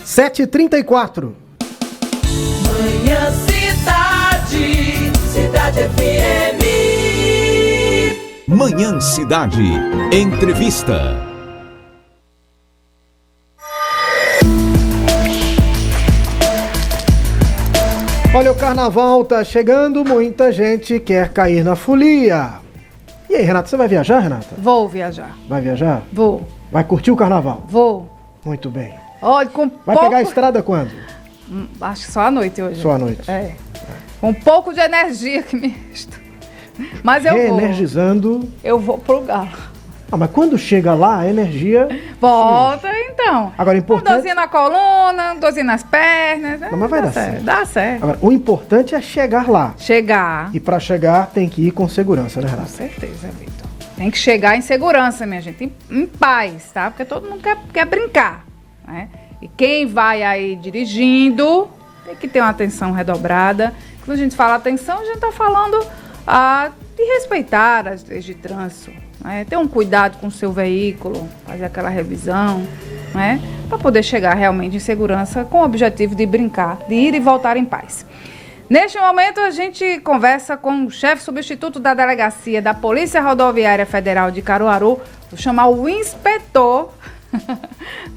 7h34. Manhã Cidade FM. Manhã Cidade. Entrevista. Olha, o carnaval tá chegando, muita gente quer cair na folia. E aí, Renata, você vai viajar, Renata? Vou viajar. Vai viajar? Vou. Vai curtir o carnaval? Vou. Muito bem. Olha, com Vai pegar a estrada quando? Acho que só à noite hoje. Só à noite. É. Com um pouco de energia que me resta. Mas eu Reenergizando. Eu vou pro galo. Ah, mas quando chega lá, a energia... Volta, então. Agora, importante... Uma dorzinha na coluna, uma dorzinha nas pernas. Não, mas vai dar certo. Dá certo. Agora, o importante é chegar lá. Chegar. E para chegar, tem que ir com segurança, né, Renata? Com certeza, Vitor. Tem que chegar em segurança, minha gente. Em paz, tá? Porque todo mundo quer brincar, né? E quem vai aí dirigindo tem que ter uma atenção redobrada. Quando a gente fala atenção, a gente está falando de respeitar as leis de trânsito, né? Ter um cuidado com o seu veículo, fazer aquela revisão, né? Para poder chegar realmente em segurança com o objetivo de brincar, de ir e voltar em paz. Neste momento, a gente conversa com o chefe substituto da Delegacia da Polícia Rodoviária Federal de Caruaru, vou chamar o inspetor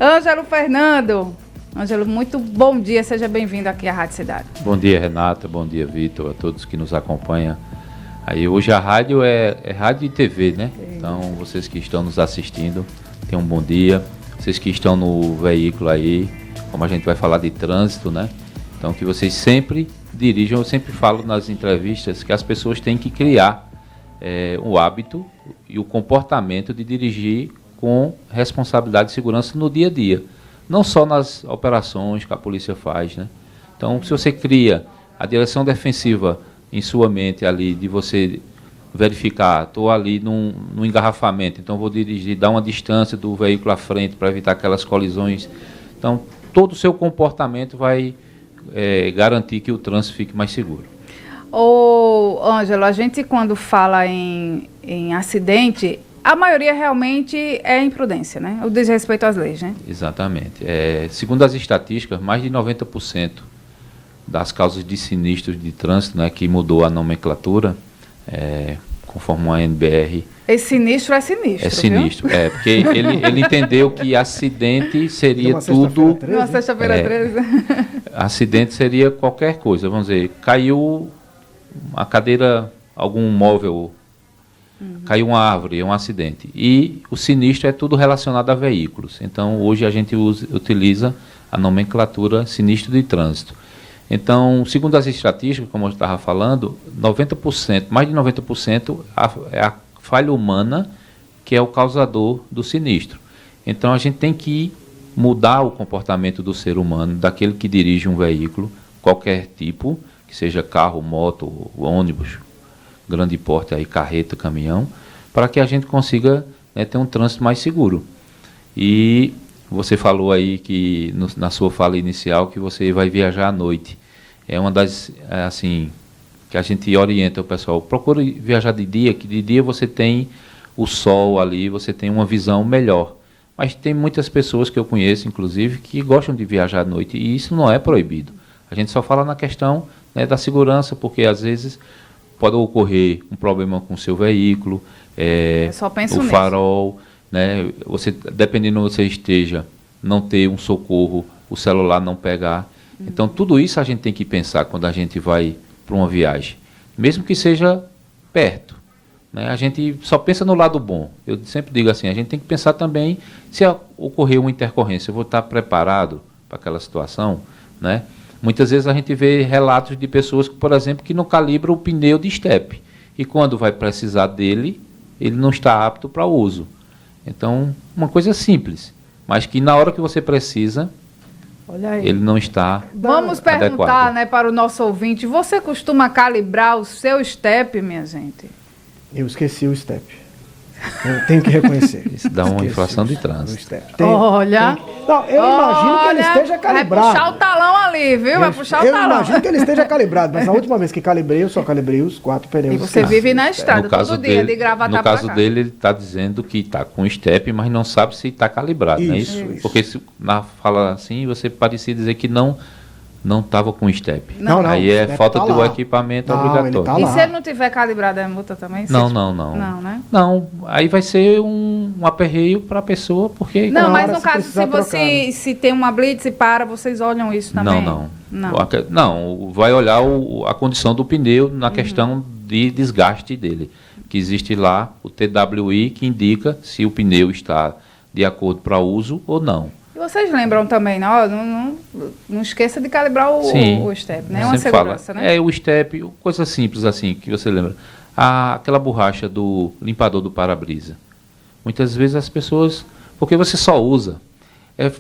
Ângelo Fernando. Ângelo, muito bom dia, seja bem-vindo aqui à Rádio Cidade. Bom dia, Renata, bom dia, Vitor, a todos que nos acompanham. Aí hoje a rádio é rádio e TV, né? Então, vocês que estão nos assistindo, tenham um bom dia. Vocês que estão no veículo aí, como a gente vai falar de trânsito, né? Então, que vocês sempre dirijam, eu sempre falo nas entrevistas que as pessoas têm que criar o hábito e o comportamento de dirigir com responsabilidade e segurança no dia a dia. Não só nas operações que a polícia faz, né? Então, se você cria a direção defensiva em sua mente ali, de você verificar, estou ali num engarrafamento, então vou dirigir, dar uma distância do veículo à frente para evitar aquelas colisões. Então, todo o seu comportamento vai garantir que o trânsito fique mais seguro. Ô, Ângelo, a gente quando fala em acidente, a maioria realmente é imprudência, né? O desrespeito às leis, né? Exatamente. Segundo as estatísticas, mais de 90% das causas de sinistros de trânsito, né, que mudou a nomenclatura, conforme a NBR. Esse sinistro é sinistro, É sinistro, viu? Porque ele entendeu que acidente seria tudo... Numa sexta-feira 13. Acidente seria qualquer coisa, vamos dizer, caiu a cadeira, algum móvel, caiu uma árvore, é um acidente. E o sinistro é tudo relacionado a veículos. Então, hoje a gente utiliza a nomenclatura sinistro de trânsito. Então, segundo as estatísticas, como eu estava falando, 90%, mais de 90% é a falha humana que é o causador do sinistro. Então, a gente tem que mudar o comportamento do ser humano, daquele que dirige um veículo, qualquer tipo, que seja carro, moto, ônibus, grande porte, aí, carreta, caminhão, para que a gente consiga, né, ter um trânsito mais seguro. E você falou aí que na sua fala inicial que você vai viajar à noite. É uma das, assim, que a gente orienta o pessoal. Procure viajar de dia, que de dia você tem o sol ali, você tem uma visão melhor. Mas tem muitas pessoas que eu conheço, inclusive, que gostam de viajar à noite e isso não é proibido. A gente só fala na questão, né, da segurança, porque às vezes pode ocorrer um problema com o seu veículo, o farol, né, você, dependendo onde você esteja, não ter um socorro, o celular não pegar. Então, tudo isso a gente tem que pensar quando a gente vai para uma viagem, mesmo que seja perto, né? A gente só pensa no lado bom. Eu sempre digo assim, a gente tem que pensar também, se ocorrer uma intercorrência, eu vou estar preparado para aquela situação, né? Muitas vezes a gente vê relatos de pessoas, por exemplo, que não calibram o pneu de estepe, e quando vai precisar dele, ele não está apto para uso. Então, uma coisa simples, mas que na hora que você precisa, ele não está Vamos perguntar, adequado, né, para o nosso ouvinte, você costuma calibrar o seu step, minha gente? Eu esqueci o step. Eu tenho que reconhecer. Isso dá uma infração de trânsito. Olha. Não, eu imagino que ele esteja calibrado. Vai puxar o talão ali, ali, viu? Vai puxar o Eu talão. imagino que ele esteja calibrado, mas a última vez que calibrei, eu só calibrei os 4 pneus. E você vive na estrada No caso todo dia, de Gravatá no pra caso cá. dele, ele está dizendo que está com step, mas não sabe se está calibrado, não é Isso, isso? isso. Porque se na fala assim, você parecia dizer que não estava com step. Não, não, Aí o é step falta tá do lá. equipamento Não, obrigatório. ele tá E lá. se ele não tiver calibrado, é multa também? Não, Se- não, não. Não, né? Não, aí vai ser um aperreio para a pessoa, porque... Não, Na mas hora, no se caso, precisar se você trocar, se tem uma blitz e para, vocês olham isso também? Não. Não. Não, vai olhar a condição do pneu na questão de desgaste dele. Que existe lá o TWI que indica se o pneu está de acordo para uso ou não. E vocês lembram também, né? Ó, não esqueça de calibrar o step, né? É uma Sempre segurança, fala. né? É o step, coisa simples assim, que você lembra. Aquela borracha do limpador do para-brisa. Muitas vezes as pessoas... Porque você só usa,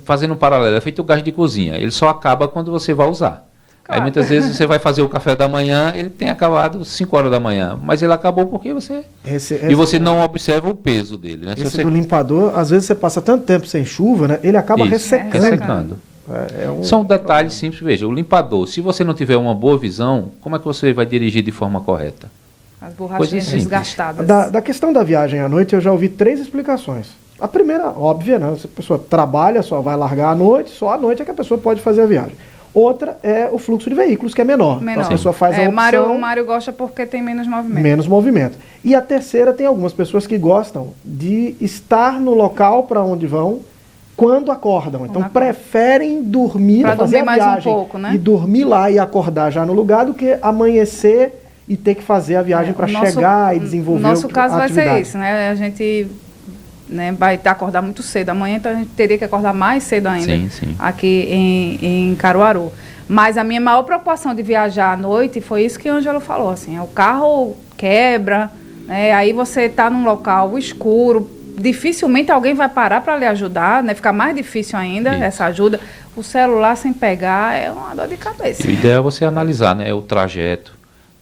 fazendo um paralelo, é feito o gás de cozinha. Ele só acaba quando você vai usar. Claro. Aí muitas vezes você vai fazer o café da manhã, ele tem acabado 5 horas da manhã. Mas ele acabou porque você... E você não observa o peso dele, né? Se Esse você... do limpador, às vezes você passa tanto tempo sem chuva, né? Ele acaba Isso, ressecando. ressecando. É um- São detalhes simples. Veja, o limpador, se você não tiver uma boa visão, como é que você vai dirigir de forma correta? As borrachinhas simples. desgastadas. Da questão da viagem à noite, eu já ouvi 3 explicações. A primeira, óbvia, né? Se a pessoa trabalha, só vai largar à noite, só à noite é que a pessoa pode fazer a viagem. Outra é o fluxo de veículos, que é menor. Então a pessoa faz a opção, O Mário gosta porque tem menos movimento. menos movimento. E a terceira, tem algumas pessoas que gostam de estar no local para onde vão quando acordam. Então acordam. preferem dormir, Pra fazer dormir a mais um viagem pouco, né? e dormir lá e acordar já no lugar do que amanhecer e ter que fazer a viagem para O nosso- chegar e desenvolver O nosso a caso vai ser atividade. isso, né? A gente vai estar acordar muito cedo. Amanhã então a gente teria que acordar mais cedo ainda Sim. aqui em Caruaru. Mas a minha maior preocupação de viajar à noite foi isso que o Ângelo falou, assim, o carro quebra, né? Aí você está num local escuro, dificilmente alguém vai parar para lhe ajudar, né? Fica mais difícil ainda Isso. essa ajuda. O celular sem pegar é uma dor de cabeça. E o ideal é você analisar, né, o trajeto,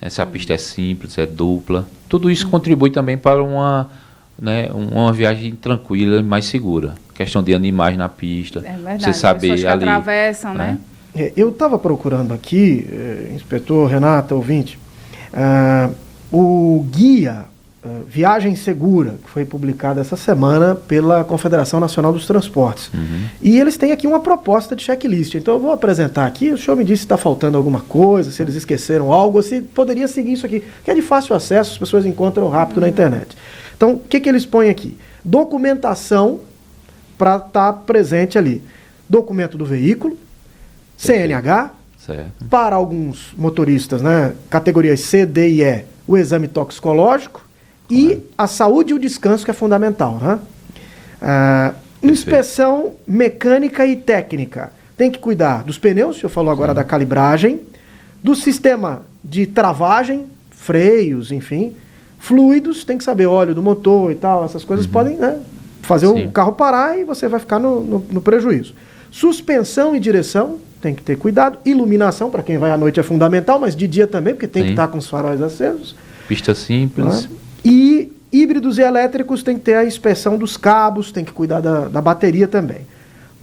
né, se a pista é simples, se é dupla. Tudo isso contribui também para uma viagem tranquila e mais segura. Questão de animais na pista, É verdade. você saber pessoas que ali... atravessam, né? Eu estava procurando aqui, inspetor Renata, ouvinte, o guia Viagem Segura, que foi publicado essa semana pela Confederação Nacional dos Transportes. E eles têm aqui uma proposta de checklist. Então eu vou apresentar aqui, o senhor me disse se está faltando alguma coisa, se eles esqueceram algo, ou se poderia seguir isso aqui, que é de fácil acesso, as pessoas encontram rápido na internet. Então, o que eles põem aqui? Documentação para estar presente ali. Documento do veículo, CNH, Certo. para alguns motoristas, né, categorias C, D e E, o exame toxicológico e a saúde e o descanso, que é fundamental. Né? Inspeção mecânica e técnica. Tem que cuidar dos pneus, o senhor falou agora da calibragem, do sistema de travagem, freios, enfim, fluidos, tem que saber óleo do motor e tal, essas coisas podem, né, fazer Sim. o carro parar e você vai ficar no prejuízo. Suspensão e direção, tem que ter cuidado. Iluminação, para quem vai à noite é fundamental, mas de dia também, porque tem que Sim. estar com os faróis acesos. Pista simples. Né? E híbridos e elétricos tem que ter a inspeção dos cabos, tem que cuidar da bateria também.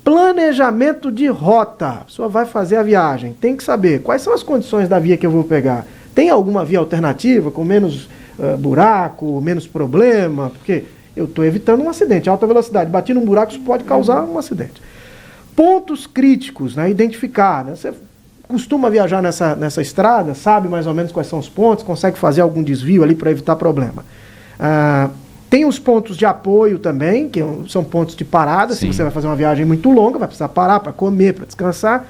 Planejamento de rota. A pessoa vai fazer a viagem, tem que saber quais são as condições da via que eu vou pegar. Tem alguma via alternativa com menos buraco, menos problema? Porque eu estou evitando um acidente. Alta velocidade, bati num buraco, isso pode causar um acidente. Pontos críticos, né? Identificar. Né? Você costuma viajar nessa estrada, sabe mais ou menos quais são os pontos, consegue fazer algum desvio ali para evitar problema. Tem os pontos de apoio também, que são pontos de parada, Sim. se você vai fazer uma viagem muito longa, vai precisar parar para comer, para descansar.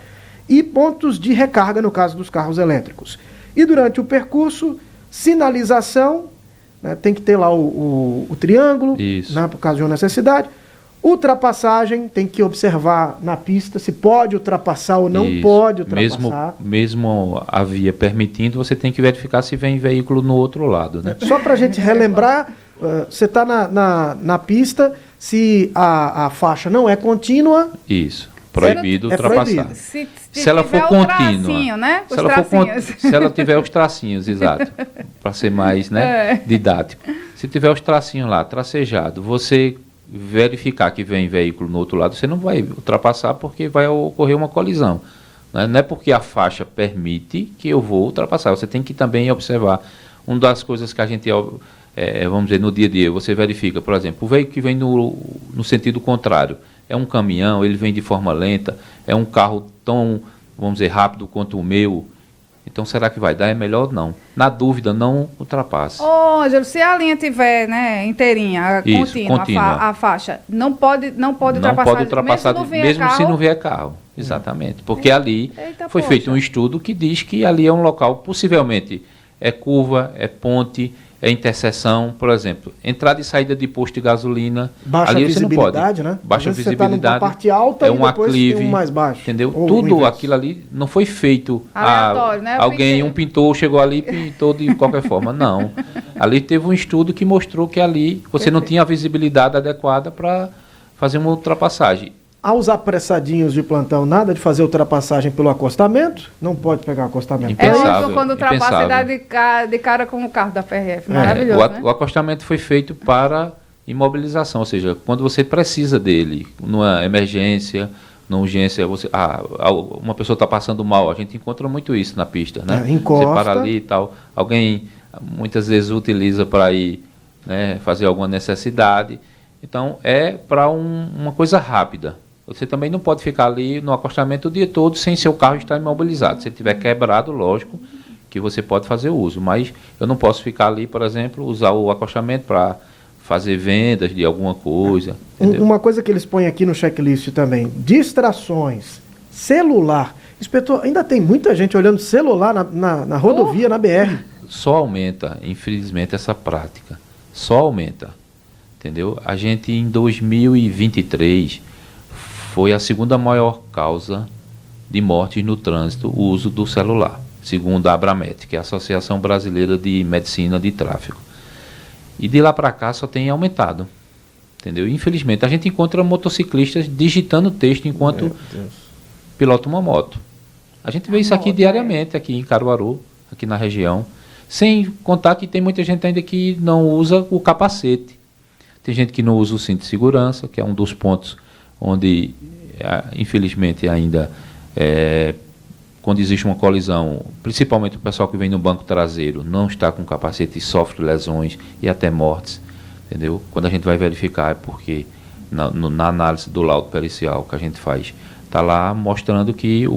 E pontos de recarga, no caso dos carros elétricos. E durante o percurso, sinalização, né? Tem que ter lá o triângulo, Isso. né? Por caso de uma necessidade. Ultrapassagem, tem que observar na pista se pode ultrapassar ou não Isso. pode ultrapassar. Mesmo a via permitindo, você tem que verificar se vem veículo no outro lado, né? Só para a gente relembrar, você está na pista, se a faixa não é contínua, Isso. Proibido É ultrapassar. proibido. Se ela for tiver o contínua, tracinho, né? Os se ela for tracinhos. se ela tiver os tracinhos, exato, para ser mais, né, didático. Se tiver os tracinhos lá, tracejado, você verificar que vem veículo no outro lado, você não vai ultrapassar porque vai ocorrer uma colisão. né? Não é porque a faixa permite que eu vou ultrapassar. Você tem que também observar. Uma das coisas que a gente, vamos dizer, no dia a dia, você verifica, por exemplo, o veículo que vem no sentido contrário, é um caminhão, ele vem de forma lenta, é um carro tão, vamos dizer, rápido quanto o meu. Então, será que vai dar? É melhor não. Na dúvida, não ultrapasse. Ô, Ângelo, se a linha tiver, né, inteirinha, Isso, contínua. A faixa, não pode ultrapassar. Não pode ultrapassar, mesmo se não vier carro. carro. Exatamente. Porque ali Eita, foi feito um estudo que diz que ali é um local, possivelmente, é curva, é ponte, é interseção, por exemplo, entrada e saída de posto de gasolina. Baixa ali você não pode. visibilidade, né? Baixa Às vezes você tá visibilidade. numa parte alta é e um depois aclive, tem um mais baixo. entendeu? Ou o Tudo inverso. aquilo ali não foi feito. Aleatório, né? Alguém, um pintor chegou ali e pintou de qualquer forma. Não. Ali teve um estudo que mostrou que ali você não tinha a visibilidade adequada para fazer uma ultrapassagem. Aos apressadinhos de plantão, nada de fazer ultrapassagem pelo acostamento, não pode pegar acostamento. É Impensável, ótimo quando ultrapassa e dá impensável. de cara com o carro da PRF. Maravilhoso, né? O acostamento foi feito para imobilização, ou seja, quando você precisa dele, numa emergência, numa urgência, uma pessoa está passando mal, a gente encontra muito isso na pista, né? Encosta. Você para ali e tal, alguém muitas vezes utiliza para ir, né, fazer alguma necessidade, então é para uma coisa rápida. Você também não pode ficar ali no acostamento o dia todo sem seu carro estar imobilizado. Se ele estiver quebrado, lógico que você pode fazer uso, mas eu não posso ficar ali, por exemplo, usar o acostamento para fazer vendas de alguma coisa. Uma coisa que eles põem aqui no checklist também, distrações, celular. Inspetor, ainda tem muita gente olhando celular na rodovia, na BR. Só aumenta, infelizmente, essa prática. Só aumenta, entendeu? A gente, em 2023, foi a segunda maior causa de mortes no trânsito, o uso do celular, segundo a Abramet, que é a Associação Brasileira de Medicina de Tráfego. E de lá para cá só tem aumentado, entendeu? Infelizmente, a gente encontra motociclistas digitando texto enquanto pilota uma moto. A gente vê isso aqui diariamente, aqui em Caruaru, aqui na região, sem contar que tem muita gente ainda que não usa o capacete. Tem gente que não usa o cinto de segurança, que é um dos pontos onde, infelizmente, ainda, quando existe uma colisão, principalmente o pessoal que vem no banco traseiro, não está com capacete e sofre lesões e até mortes, entendeu? Quando a gente vai verificar é porque, na análise do laudo pericial que a gente faz, está lá mostrando que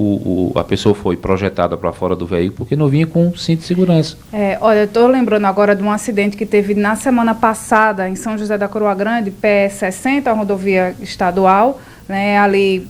a pessoa foi projetada para fora do veículo porque não vinha com cinto de segurança. Olha, eu estou lembrando agora de um acidente que teve na semana passada em São José da Coroa Grande, PE60, a rodovia estadual, né, ali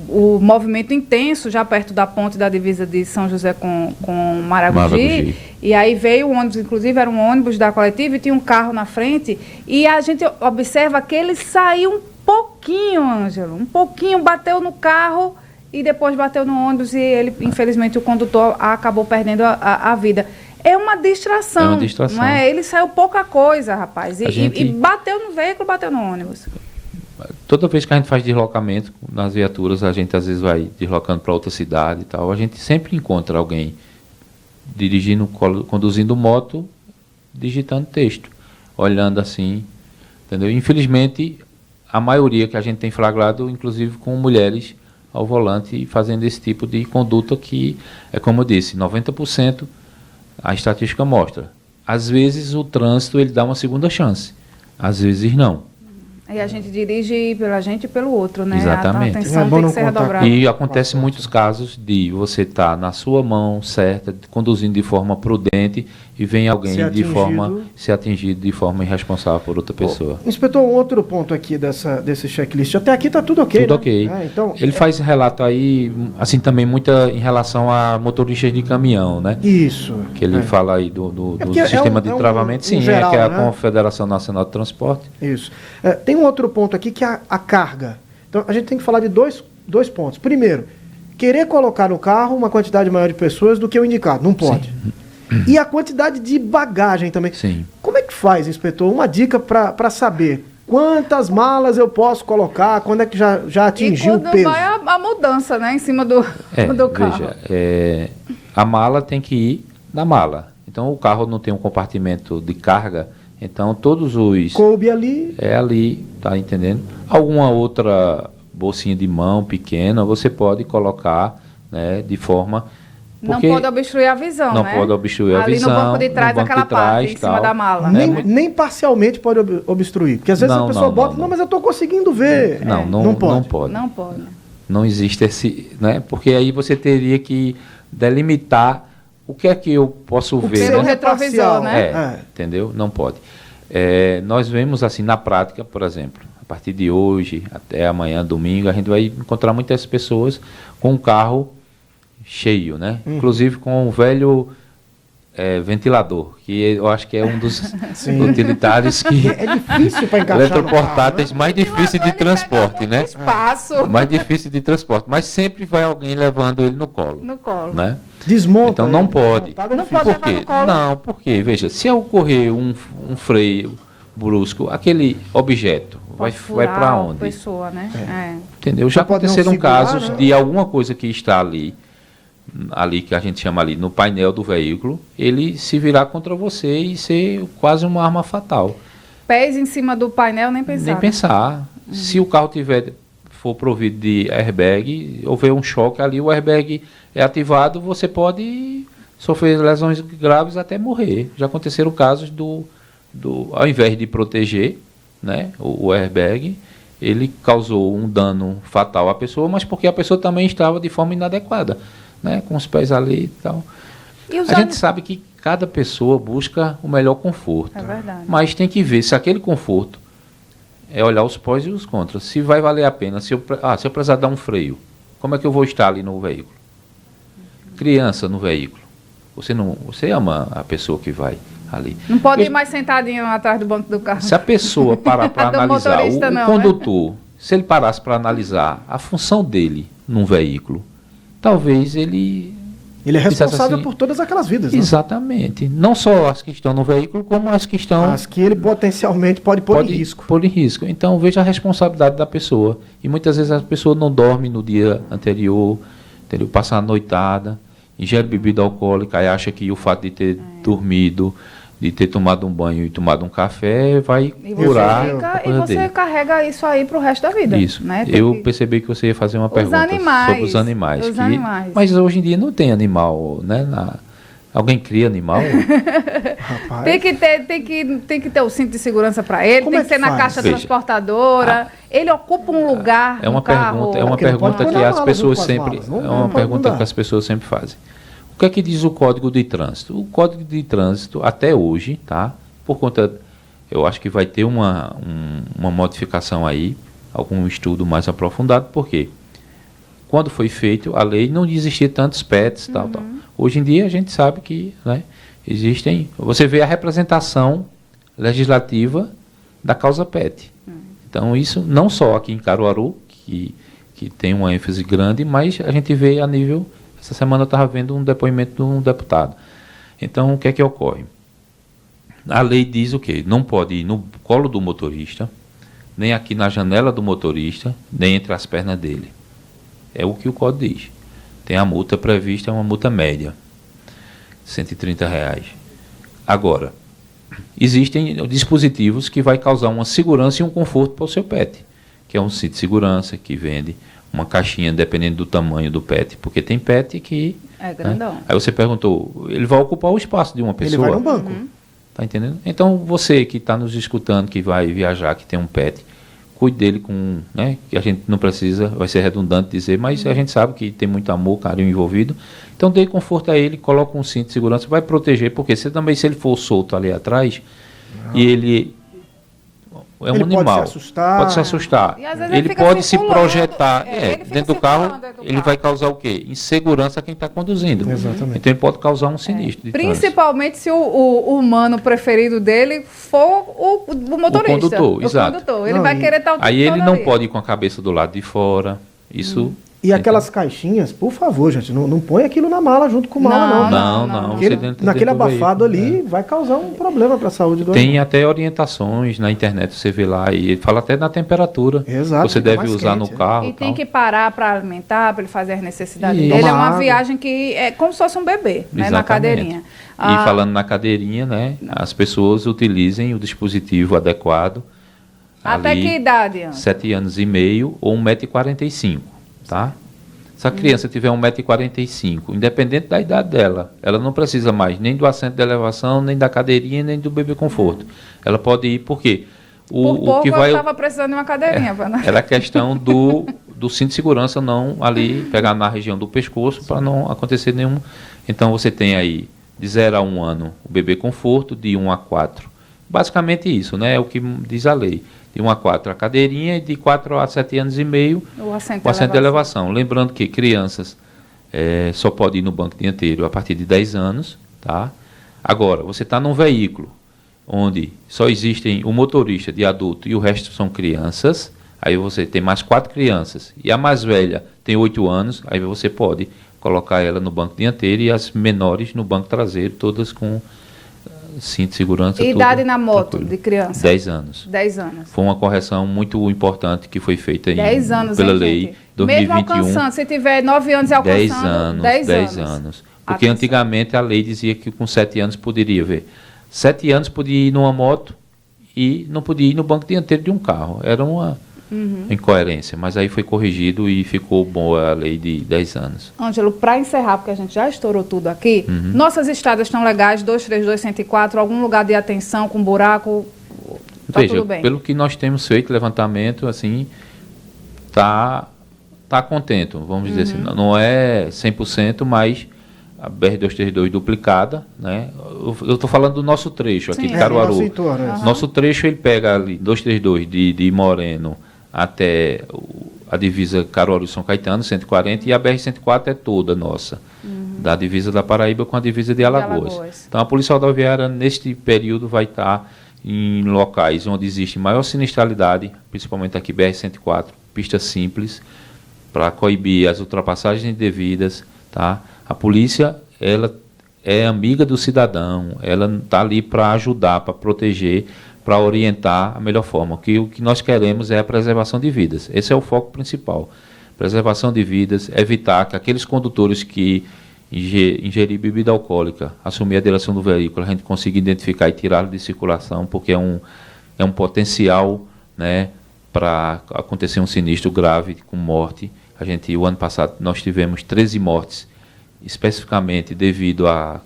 o movimento intenso já perto da ponte da divisa de São José com Maragogi. E aí veio um ônibus, inclusive era um ônibus da coletiva e tinha um carro na frente e a gente observa que ele saiu pouquinho, Ângelo, um pouquinho, bateu no carro e depois bateu no ônibus e ele, infelizmente, o condutor acabou perdendo a vida. É uma distração. É uma distração. Não é? Ele saiu pouca coisa, rapaz, e bateu no veículo, bateu no ônibus. Toda vez que a gente faz deslocamento nas viaturas, a gente às vezes vai deslocando para outra cidade e tal, a gente sempre encontra alguém dirigindo, conduzindo moto, digitando texto, olhando assim, entendeu? Infelizmente, a maioria que a gente tem flagrado, inclusive com mulheres ao volante, fazendo esse tipo de conduta que, é como eu disse, 90% a estatística mostra. Às vezes o trânsito ele dá uma segunda chance, às vezes não. E a gente dirige pela gente e pelo outro, né? Exatamente. A atenção tem que ser redobrada. E acontece muitos casos de você estar na sua mão certa, conduzindo de forma prudente e vem alguém ser atingido de forma irresponsável por outra pessoa. Inspetor, um outro ponto aqui desse checklist. Até aqui está tudo ok, tudo né? ok. Então, ele faz relato aí, assim, também muita em relação a motoristas de caminhão, né? Isso. Que ele fala aí do porque sistema de travamento. Sim, geral, que é a né? Confederação Nacional de Transporte. Isso. Tem um outro ponto aqui que é a carga. Então, a gente tem que falar de dois pontos. Primeiro, querer colocar no carro uma quantidade maior de pessoas do que o indicado. Não pode. Sim. E a quantidade de bagagem também. Sim. Como é que faz, inspetor? Uma dica para saber quantas malas eu posso colocar, quando é que já atingiu o peso? E quando vai a mudança, né, em cima do carro. Veja, a mala tem que ir na mala. Então, o carro não tem um compartimento de carga, então todos os... Coube ali. É ali, tá entendendo? Alguma outra bolsinha de mão pequena, você pode colocar, né, de forma... Não pode obstruir a visão, não né? pode obstruir a Ali visão. no banco de trás, aquela parte, em cima da mala. Nem parcialmente pode obstruir. Porque às vezes a pessoa bota, não, mas eu estou conseguindo ver. Não pode. Não pode. Não existe esse... Né? Porque aí você teria que delimitar o que é que eu posso ver. Pelo retrovisor, né? Entendeu? Não pode. Nós vemos assim na prática, por exemplo, a partir de hoje até amanhã, domingo, a gente vai encontrar muitas pessoas com um carro cheio, né? Inclusive com um velho ventilador, que eu acho que é um dos utilitários que... É difícil para encaixar eletroportáteis mais difícil de transporte, né? Espaço. Mais difícil de transporte, mas sempre vai alguém levando ele no colo. No colo. Né? Desmonta. Então não pode. Não pode Por quê? Não, porque, veja, se ocorrer um freio brusco, aquele objeto vai para onde? Pessoa, né? Entendeu? Já aconteceram segurar, casos né? de alguma coisa que está ali que a gente chama ali no painel do veículo, ele se virar contra você e ser quase uma arma fatal. Pés em cima do painel, nem pensar. Nem pensar. Se o carro for provido de airbag, houver um choque ali, o airbag é ativado, você pode sofrer lesões graves até morrer. Já aconteceram casos ao invés de proteger, né, o airbag, ele causou um dano fatal à pessoa, mas porque a pessoa também estava de forma inadequada, né, com os pés ali e tal. A gente sabe que cada pessoa busca o melhor conforto. É verdade. Mas tem que ver se aquele conforto é olhar os prós e os contras. Se vai valer a pena, se eu precisar dar um freio, como é que eu vou estar ali no veículo? Criança no veículo. Você ama a pessoa que vai ali. Não pode ir mais sentadinho atrás do banco do carro. Se a pessoa parar para analisar, o condutor, né? Se ele parasse para analisar a função dele num veículo, talvez ele é responsável por todas aquelas vidas. Exatamente. Né? Não só as que estão no veículo, como as que estão... As que ele potencialmente pode pôr em risco. Pôr em risco. Então, veja a responsabilidade da pessoa. E muitas vezes a pessoa não dorme no dia anterior, entendeu? Passa a noitada, ingere bebida alcoólica e acha que o fato de ter dormido, de ter tomado um banho e tomado um café vai curar. E você carrega isso aí para o resto da vida. Isso. Né? Percebi que você ia fazer uma pergunta sobre os animais. Mas hoje em dia não tem animal, né? Alguém cria animal? Rapaz. Tem que ter o cinto de segurança para ele, tem que ser na caixa transportadora. Ele ocupa um lugar no carro. É uma pergunta que as pessoas sempre... É uma pergunta que as pessoas sempre fazem. O que é que diz o Código de Trânsito? O Código de Trânsito, até hoje, tá? Por conta, eu acho que vai ter uma modificação aí, algum estudo mais aprofundado, porque quando foi feito a lei, não existia tantos PETs, tal. Hoje em dia a gente sabe que, né, existem... Você vê a representação legislativa da causa PET. Então isso, não só aqui em Caruaru, que tem uma ênfase grande, mas a gente vê a nível... Essa semana eu estava vendo um depoimento de um deputado. Então, o que é que ocorre? A lei diz o quê? Não pode ir no colo do motorista, nem aqui na janela do motorista, nem entre as pernas dele. É o que o código diz. Tem a multa prevista, é uma multa média, R$130. Agora, existem dispositivos que vai causar uma segurança e um conforto para o seu pet, que é um cinto de segurança que vende, uma caixinha, dependendo do tamanho do pet, porque tem pet que... É grandão. Né? Aí você perguntou, ele vai ocupar o espaço de uma pessoa? Ele vai no banco. Tá entendendo? Então, você que está nos escutando, que vai viajar, que tem um pet, cuide dele com... Né? Que a gente não precisa, vai ser redundante dizer, mas a gente sabe que tem muito amor, carinho envolvido. Então, dê conforto a ele, coloca um cinto de segurança, vai proteger, porque se ele for solto ali atrás, e ele... É um animal. Pode se assustar. Ele pode se projetar. Dentro do carro, ele vai causar o quê? Insegurança a quem está conduzindo. Exatamente. Então ele pode causar um sinistro. Principalmente se o humano preferido dele for o motorista. O condutor, exato. Ele vai querer estar o tempo Aí ele todo não ali. pode ir com a cabeça do lado de fora. Isso. E aquelas caixinhas, por favor, gente, não põe aquilo na mala junto com mala, não. Não. Naquele abafado ali vai causar um problema para a saúde do Tem até orientações na internet, você vê lá, e ele fala até na temperatura. Exato, você deve usar no carro. E tem que parar para alimentar, para ele fazer as necessidades Isso. dele. É uma Água. viagem que é como se fosse um bebê, né, na cadeirinha. E falando na cadeirinha, né, as pessoas utilizem o dispositivo adequado. Até ali, que idade, Ana? 7 anos e meio ou 1,45 m, tá? Se a criança tiver 1,45 m, independente da idade dela, ela não precisa mais nem do assento de elevação, nem da cadeirinha, nem do bebê conforto. Ela pode ir, por quê? Por pouco eu estava precisando de uma cadeirinha. Era a questão do cinto de segurança não ali, pegar na região do pescoço para não acontecer nenhum. Então você tem aí de 0 a 1 ano o bebê conforto, de 1 a 4. Basicamente isso, né? É o que diz a lei. De 1 a 4 a cadeirinha e de 4 a 7 anos e meio o assento de elevação. Lembrando que crianças só podem ir no banco dianteiro a partir de 10 anos. Tá? Agora, você está num veículo onde só existem o motorista de adulto e o resto são crianças, aí você tem mais 4 crianças e a mais velha tem 8 anos, aí você pode colocar ela no banco dianteiro e as menores no banco traseiro, todas com cinto de segurança. Idade tudo na moto tranquilo. de criança? 10 anos. 10 anos. Foi uma correção muito importante que foi feita 10 anos, pela hein, lei gente? 2021. Mesmo alcançando, se tiver 9 anos e alcançando, 10 anos. Porque Atenção. antigamente a lei dizia que com 7 anos poderia ver. 7 anos podia ir numa moto e não podia ir no banco dianteiro de um carro. Era uma incoerência, mas aí foi corrigido e ficou boa a lei de 10 anos. Ângelo, para encerrar, porque a gente já estourou tudo aqui, nossas estradas estão legais, 232, 104, algum lugar de atenção com buraco, tá Veja, tudo bem? pelo que nós temos feito, levantamento, assim, tá contento, vamos dizer assim. Não é 100%, mas a BR-232 duplicada, né? Eu estou falando do nosso trecho aqui de Caruaru. nosso entorno, Nosso trecho, ele pega ali 232 de Moreno até a divisa Caruaru e São Caetano, 140, e a BR-104 é toda nossa, da divisa da Paraíba com a divisa de Alagoas. Então a Polícia Rodoviária, neste período, vai estar em locais onde existe maior sinistralidade, principalmente aqui BR-104, pista simples, para coibir as ultrapassagens indevidas, tá? A polícia, ela é amiga do cidadão, ela está ali para ajudar, para proteger, para orientar a melhor forma. O que nós queremos é a preservação de vidas. Esse é o foco principal. Preservação de vidas, evitar que aqueles condutores que ingerir bebida alcoólica, assumir a direção do veículo, a gente consiga identificar e tirá-lo de circulação, porque é um potencial, né, para acontecer um sinistro grave com morte. O ano passado, nós tivemos 13 mortes, especificamente devido a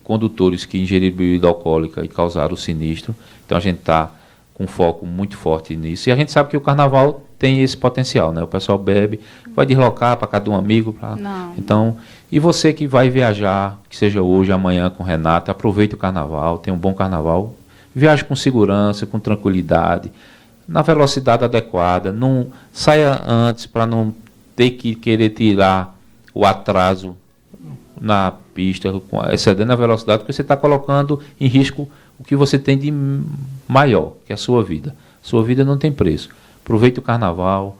condutores que ingeriram bebida alcoólica e causaram o sinistro. Então a gente está com foco muito forte nisso. E a gente sabe que o carnaval tem esse potencial, né? O pessoal bebe, vai deslocar para casa de um amigo. Então, e você que vai viajar, que seja hoje, amanhã com Renata, aproveite o carnaval, tenha um bom carnaval. Viaje com segurança, com tranquilidade, na velocidade adequada. Não saia antes para não ter que querer tirar o atraso na pista, excedendo a velocidade, porque você está colocando em risco o que você tem de maior, que é a sua vida. Sua vida não tem preço. Aproveite o carnaval,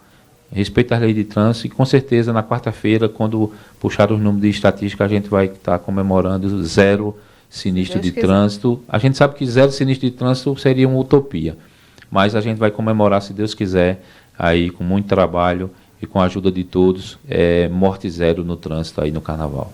respeite as leis de trânsito e com certeza na quarta-feira, quando puxar os números de estatística, a gente vai estar comemorando 0 sinistro de trânsito. A gente sabe que 0 sinistro de trânsito seria uma utopia, mas a gente vai comemorar, se Deus quiser, aí com muito trabalho e com a ajuda de todos, morte 0 no trânsito aí no carnaval.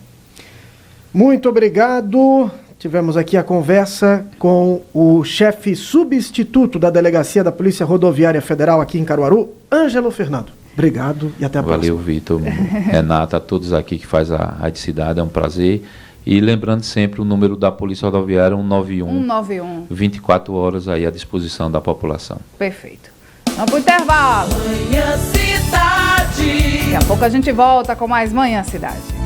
Muito obrigado. Tivemos aqui a conversa com o chefe substituto da Delegacia da Polícia Rodoviária Federal aqui em Caruaru, Ângelo Fernando. Obrigado e até a próxima. Valeu, Vitor, Renata, a todos aqui que faz a Rádio Cidade, é um prazer. E lembrando sempre o número da Polícia Rodoviária, 191. 24 horas aí à disposição da população. Perfeito. Vamos pro intervalo. Manhã Cidade. Daqui a pouco a gente volta com mais Manhã Cidade.